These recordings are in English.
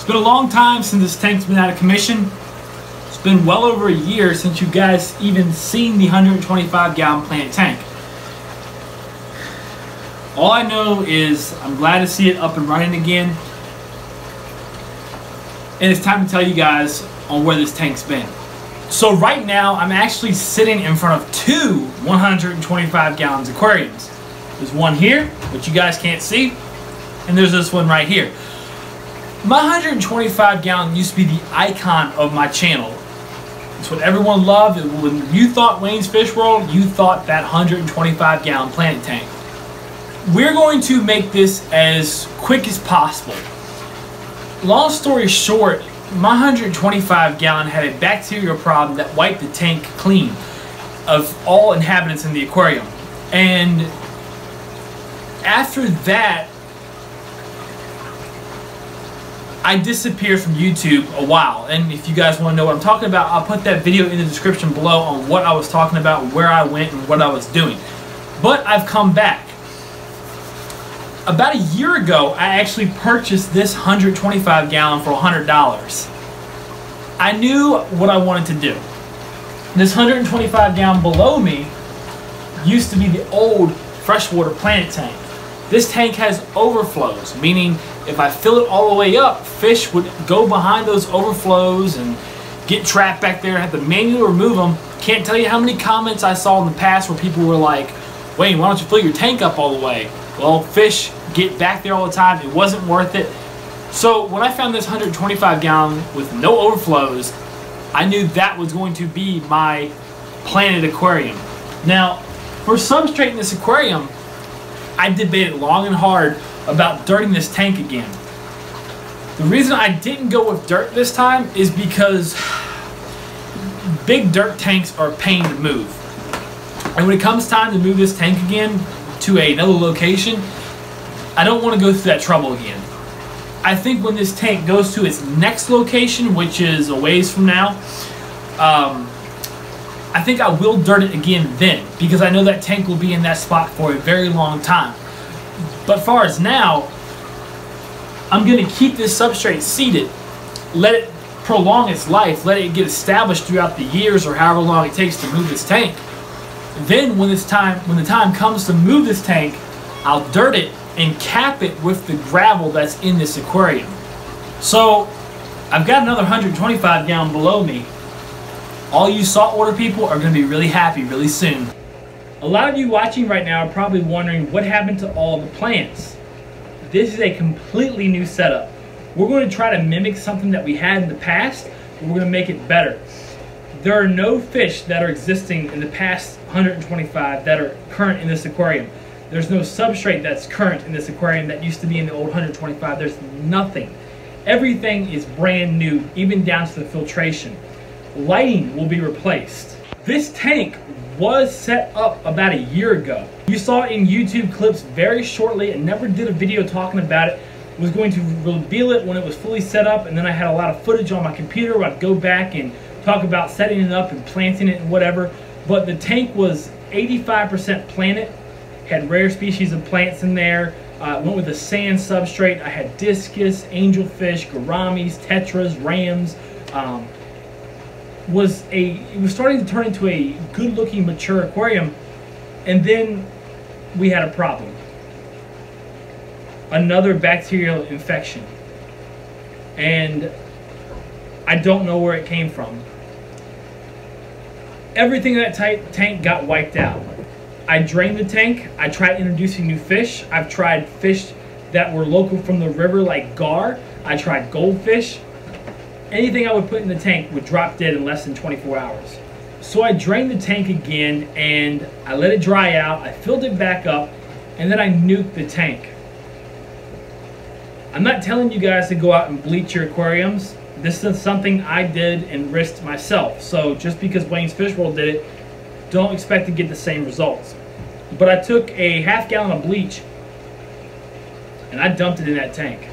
It's been a long time since this tank's been out of commission. It's been well over a year since you guys even seen the 125 gallon plant tank. All I know is I'm glad to see it up and running again. And it's time to tell you guys on where this tank's been. So right now I'm actually sitting in front of two 125 gallons aquariums. There's one here, which you guys can't see, and there's this one right here. My 125 gallon used to be the icon of my channel. It's what everyone loved. When you thought Wayne's Fish World, you thought that 125 gallon planet tank. We're going to make this as quick as possible. Long story short, my 125 gallon had a bacterial problem that wiped the tank clean of all inhabitants in the aquarium. And after that, I disappeared from YouTube a while, and if you guys want to know what I'm talking about, I'll put that video in the description below on what I was talking about, where I went, and what I was doing. But I've come back. About a year ago, I actually purchased this 125 gallon for $100. I knew what I wanted to do. This 125 gallon below me used to be the old freshwater planet tank. This tank has overflows, meaning if I fill it all the way up, fish would go behind those overflows and get trapped back there. I have to manually remove them. Can't tell you how many comments I saw in the past where people were like, Wayne, why don't you fill your tank up all the way? Well, fish get back there all the time. It wasn't worth it. So when I found this 125 gallon with no overflows, I knew that was going to be my planet aquarium. Now, for substrate in this aquarium, I debated long and hard about dirting this tank again. The reason I didn't go with dirt this time is because big dirt tanks are a pain to move. And when it comes time to move this tank again to another location, I don't want to go through that trouble again. I think when this tank goes to its next location, which is a ways from now, I think I will dirt it again then, because I know that tank will be in that spot for a very long time. But as far as now, I'm going to keep this substrate seated, let it prolong its life, let it get established throughout the years or however long it takes to move this tank. Then when the time comes to move this tank, I'll dirt it and cap it with the gravel that's in this aquarium. So I've got another 125 gallon below me. All you saltwater people are going to be really happy really soon. A lot of you watching right now are probably wondering what happened to all the plants. This is a completely new setup. We're going to try to mimic something that we had in the past, but we're going to make it better. There are no fish that are existing in the past 125 that are current in this aquarium. There's no substrate that's current in this aquarium that used to be in the old 125. There's nothing. Everything is brand new, even down to the filtration. Lighting will be replaced. This tank was set up about a year ago. You saw it in YouTube clips very shortly and never did a video talking about it. Was going to reveal it when it was fully set up, and then I had a lot of footage on my computer where I'd go back and talk about setting it up and planting it and whatever. But the tank was 85% planet, had rare species of plants in there. Went with a sand substrate. I had discus, angelfish, gouramis, tetras, rams. It was starting to turn into a good-looking, mature aquarium, and then we had a problem. Another bacterial infection, and I don't know where it came from. Everything in that tank got wiped out. I drained the tank. I tried introducing new fish. I've tried fish that were local from the river like gar. I tried goldfish. Anything I would put in the tank would drop dead in less than 24 hours. So I drained the tank again and I let it dry out. I filled it back up and then I nuked the tank. I'm not telling you guys to go out and bleach your aquariums. This is something I did and risked myself. So just because Wayne's Fish World did it, don't expect to get the same results. But I took a half gallon of bleach and I dumped it in that tank.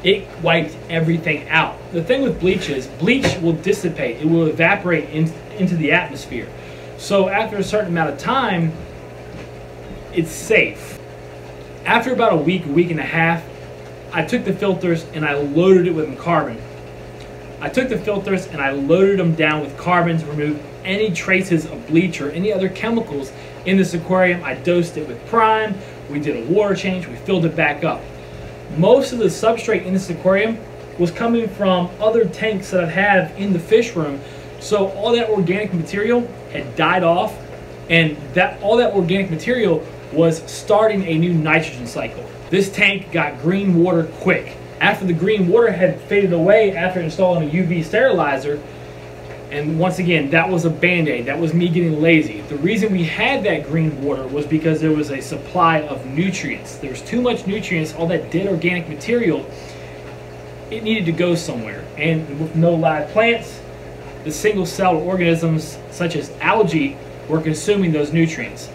It wiped everything out. The thing with bleach is bleach will dissipate. It will evaporate into the atmosphere. So after a certain amount of time, it's safe. After about a week and a half, I took the filters and I loaded it with carbon. I took the filters and I loaded them down with carbon to remove any traces of bleach or any other chemicals in this aquarium. I dosed it with prime, we did a water change, we filled it back up. Most of the substrate in this aquarium was coming from other tanks that I have in the fish room. So all that organic material had died off, and all that organic material was starting a new nitrogen cycle. This tank got green water quick. After the green water had faded away after installing a UV sterilizer, and once again, that was a band-aid. That was me getting lazy. The reason we had that green water was because there was a supply of nutrients. There was too much nutrients, all that dead organic material, it needed to go somewhere. And with no live plants, the single-celled organisms such as algae were consuming those nutrients.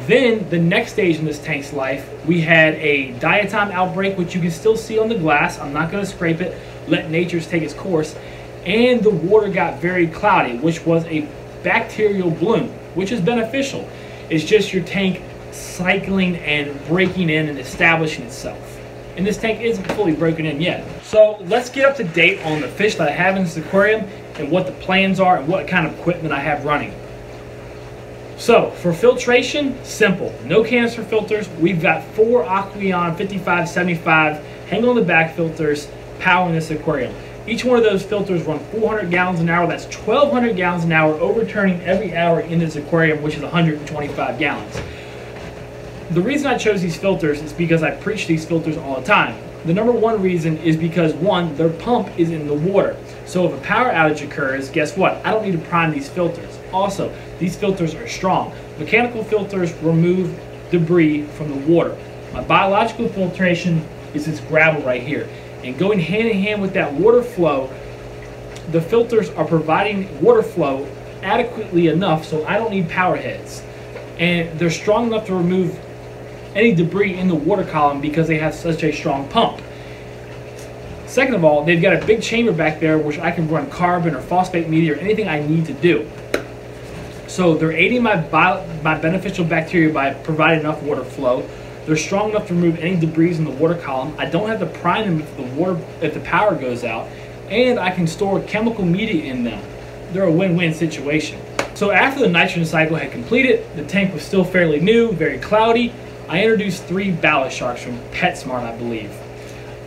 Then the next stage in this tank's life, we had a Diatom outbreak, which you can still see on the glass. I'm not going to scrape it, let nature take its course. And the water got very cloudy, which was a bacterial bloom, which is beneficial. It's just your tank cycling and breaking in and establishing itself. And this tank isn't fully broken in yet. So let's get up to date on the fish that I have in this aquarium and what the plans are and what kind of equipment I have running. So for filtration, simple. No canister filters. We've got 4 Aqueon 5575 hang on the back filters powering this aquarium. Each one of those filters run 400 gallons an hour. That's 1,200 gallons an hour overturning every hour in this aquarium, which is 125 gallons. The reason I chose these filters is because I preach these filters all the time. The number one reason is because, one, their pump is in the water. So if a power outage occurs, guess what? I don't need to prime these filters. Also, these filters are strong. Mechanical filters remove debris from the water. My biological filtration is this gravel right here. And going hand in hand with that water flow, the filters are providing water flow adequately enough so I don't need power heads. And they're strong enough to remove any debris in the water column because they have such a strong pump. Second of all, they've got a big chamber back there which I can run carbon or phosphate media or anything I need to do. So they're aiding my beneficial bacteria by providing enough water flow. They're strong enough to remove any debris in the water column. I don't have to prime them if the power goes out, and I can store chemical media in them. They're a win-win situation. So after the nitrogen cycle had completed, the tank was still fairly new, very cloudy. I introduced 3 ballast sharks from PetSmart, I believe.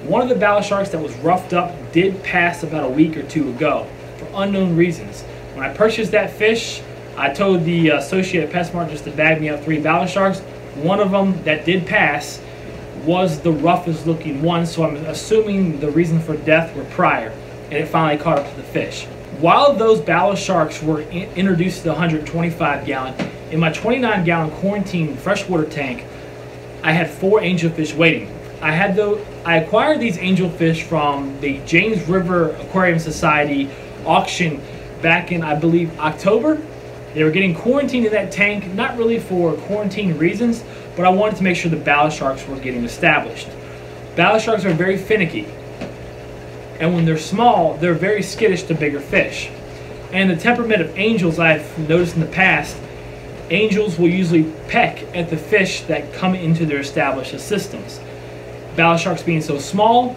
One of the ballast sharks that was roughed up did pass about a week or 2 ago for unknown reasons. When I purchased that fish, I told the associate at PetSmart just to bag me up 3 ballast sharks. One of them that did pass was the roughest looking one, so I'm assuming the reason for death were prior, and it finally caught up to the fish. While those ballast sharks were introduced to the 125 gallon, in my 29 gallon quarantine freshwater tank, I had 4 angelfish waiting. I acquired these angelfish from the James River Aquarium Society auction back in, I believe, October. They were getting quarantined in that tank, not really for quarantine reasons, but I wanted to make sure the ballast sharks were getting established. Ballast sharks are very finicky, and when they're small, they're very skittish to bigger fish. And the temperament of angels I've noticed in the past, angels will usually peck at the fish that come into their established systems. Ballast sharks being so small,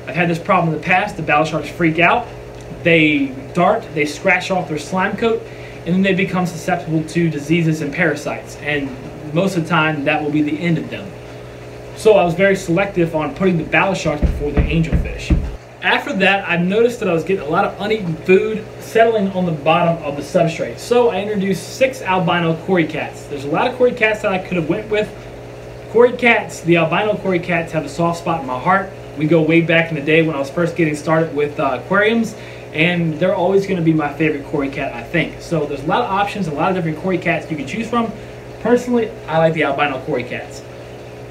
I've had this problem in the past. The ballast sharks freak out, they dart, they scratch off their slime coat, and then they become susceptible to diseases and parasites, and most of the time that will be the end of them. So I was very selective on putting the ballast sharks before the angelfish. After that, I've noticed that I was getting a lot of uneaten food settling on the bottom of the substrate. So I introduced 6 albino Cory cats. There's a lot of Cory cats that I could have went with. Cory cats, the albino Cory cats, have a soft spot in my heart. We go way back in the day when I was first getting started with aquariums, and they're always going to be my favorite Cory cat, I think. So there's a lot of options, a lot of different Cory cats you can choose from. Personally, I like the albino Cory cats.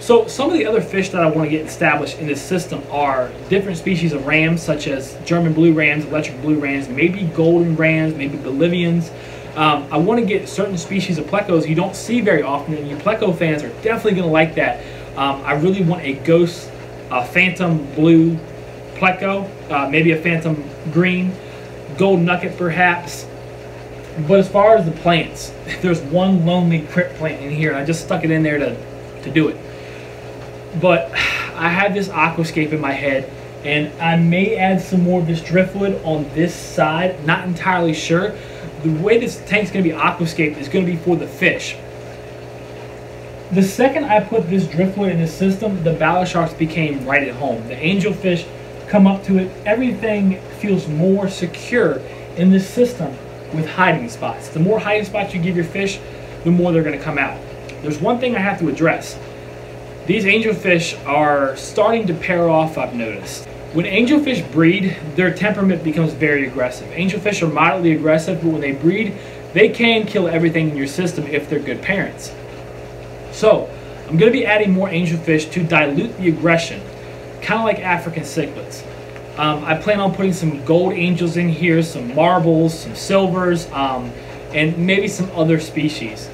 So some of the other fish that I want to get established in this system are different species of rams, such as German blue rams, electric blue rams, maybe golden rams, maybe Bolivians. I want to get certain species of plecos you don't see very often, and you pleco fans are definitely going to like that. I really want a ghost, a phantom blue pleco, maybe a phantom green, gold nugget perhaps. But as far as the plants, there's one lonely crypt plant in here, and I just stuck it in there to do it. But I have this aquascape in my head, and I may add some more of this driftwood on this side. Not entirely sure. The way this tank's going to be aquascaped is going to be for the fish. The second I put this driftwood in the system, the ballast sharks became right at home. The angelfish come up to it. Everything feels more secure in this system with hiding spots. The more hiding spots you give your fish, the more they're going to come out. There's one thing I have to address. These angelfish are starting to pair off, I've noticed. When angelfish breed, their temperament becomes very aggressive. Angelfish are moderately aggressive, but when they breed, they can kill everything in your system if they're good parents. So, I'm going to be adding more angelfish to dilute the aggression, kind of like African cichlids. I plan on putting some gold angels in here, some marbles, some silvers, and maybe some other species.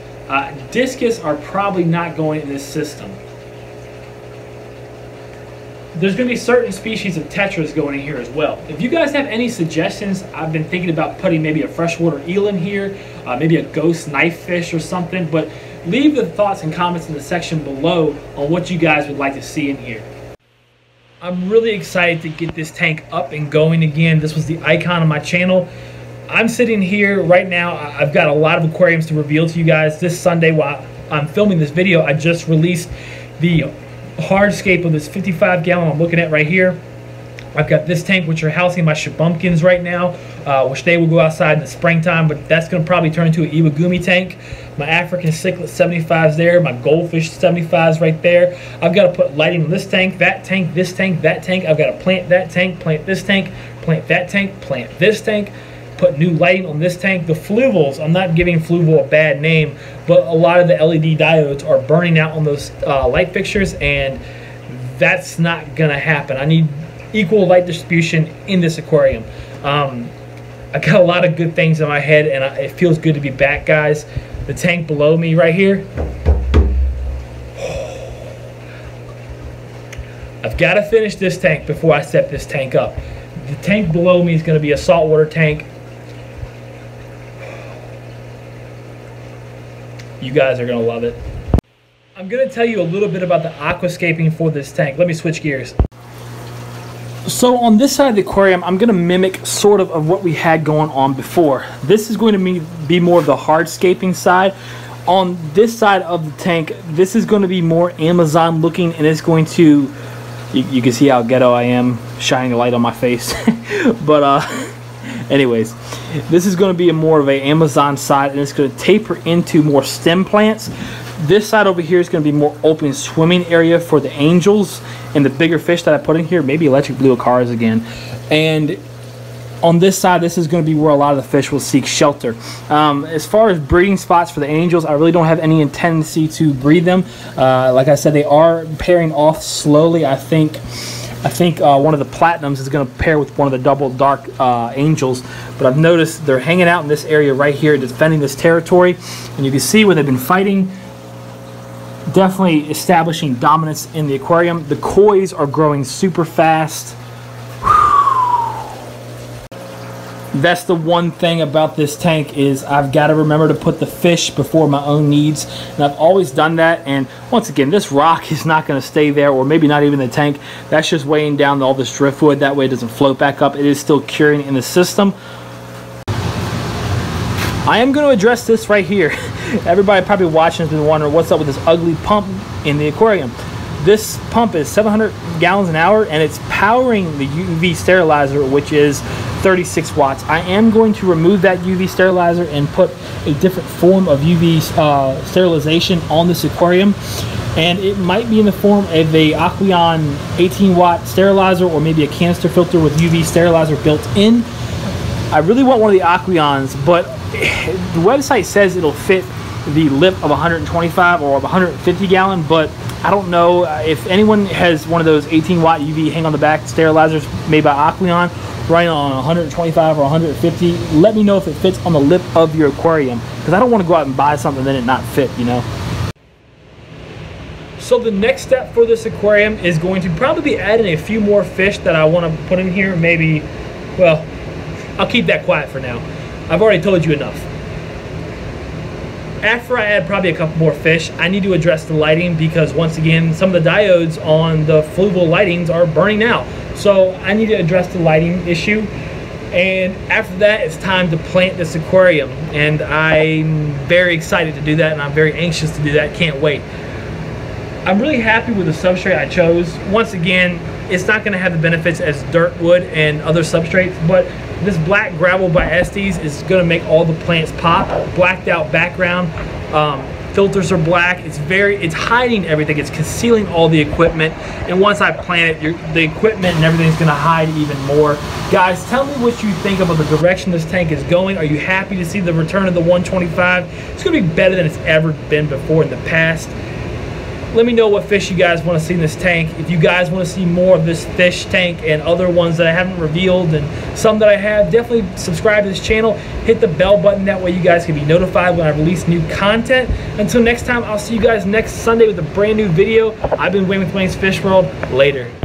Discus are probably not going in this system. There's going to be certain species of tetras going in here as well. If you guys have any suggestions, I've been thinking about putting maybe a freshwater eel in here, maybe a ghost knife fish or something, but leave the thoughts and comments in the section below on what you guys would like to see in here. I'm really excited to get this tank up and going again. This was the icon on my channel. I'm sitting here right now. I've got a lot of aquariums to reveal to you guys. This Sunday while I'm filming this video, I just released the hardscape of this 55-gallon I'm looking at right here. I've got this tank which are housing my shabumpkins right now, which they will go outside in the springtime, but that's going to probably turn into an iwagumi tank. My African cichlid 75's there, my goldfish 75's right there. I've got to put lighting on this tank, that tank, this tank, that tank. I've got to plant that tank, plant this tank, plant that tank, plant this tank, put new lighting on this tank. The fluvels, I'm not giving fluval a bad name, but a lot of the LED diodes are burning out on those light fixtures, and that's not going to happen. I need equal light distribution in this aquarium. I got a lot of good things in my head, and it feels good to be back, guys. The tank below me right here, I've got to finish this tank before I set this tank up. The tank below me is going to be a saltwater tank. You guys are going to love it. I'm going to tell you a little bit about the aquascaping for this tank. Let me switch gears. So on this side of the aquarium, I'm going to mimic sort of what we had going on before. This is going to be more of the hardscaping side. On this side of the tank, this is going to be more Amazon looking, and it's going to, you can see how ghetto I am, shining a light on my face. But anyways, this is going to be more of an Amazon side, and it's going to taper into more stem plants. This side over here is going to be more open swimming area for the angels and the bigger fish that I put in here, maybe electric blue acaras again. And on this side, this is going to be where a lot of the fish will seek shelter. As far as breeding spots for the angels, I really don't have any tendency to breed them. Like I said, they are pairing off slowly. I think one of the platinums is going to pair with one of the double dark angels, but I've noticed they're hanging out in this area right here, defending this territory, and you can see where they've been fighting, definitely establishing dominance in the aquarium. The kois are growing super fast. That's the one thing about this tank, is I've got to remember to put the fish before my own needs, and I've always done that. And once again, this rock is not going to stay there, or maybe not even the tank. That's just weighing down all this driftwood. That way it doesn't float back up. It is still curing in the system. I am going to address this right here. Everybody probably watching has been wondering what's up with this ugly pump in the aquarium. This pump is 700 gallons an hour, and it's powering the UV sterilizer, which is 36 watts. I am going to remove that UV sterilizer and put a different form of UV sterilization on this aquarium, and it might be in the form of a Aqueon 18-watt sterilizer, or maybe a canister filter with UV sterilizer built in. I really want one of the Aqueons, but the website says it'll fit the lip of 125 or 150 gallon, but I don't know. If anyone has one of those 18-watt UV hang on the back sterilizers made by Aqueon running on 125 or 150, let me know if it fits on the lip of your aquarium, because I don't want to go out and buy something and it not fit, you know. So the next step for this aquarium is going to probably be adding a few more fish that I want to put in here. Maybe, well, I'll keep that quiet for now. I've already told you enough. After I add probably a couple more fish, I need to address the lighting, because once again, some of the diodes on the fluval lightings are burning out. So I need to address the lighting issue. And after that, it's time to plant this aquarium. And I'm very excited to do that, and I'm very anxious to do that. Can't wait. I'm really happy with the substrate I chose. Once again, it's not gonna have the benefits as dirt would and other substrates, but this black gravel by Estes is gonna make all the plants pop. Blacked out background, filters are black. It's hiding everything. It's concealing all the equipment. And once I plant it, the equipment and everything's gonna hide even more. Guys, tell me what you think about the direction this tank is going. Are you happy to see the return of the 125? It's gonna be better than it's ever been before in the past. Let me know what fish you guys want to see in this tank. If you guys want to see more of this fish tank and other ones that I haven't revealed and some that I have, definitely subscribe to this channel. Hit the bell button. That way you guys can be notified when I release new content. Until next time, I'll see you guys next Sunday with a brand new video. I've been Wayne with Wayne's Fish World. Later.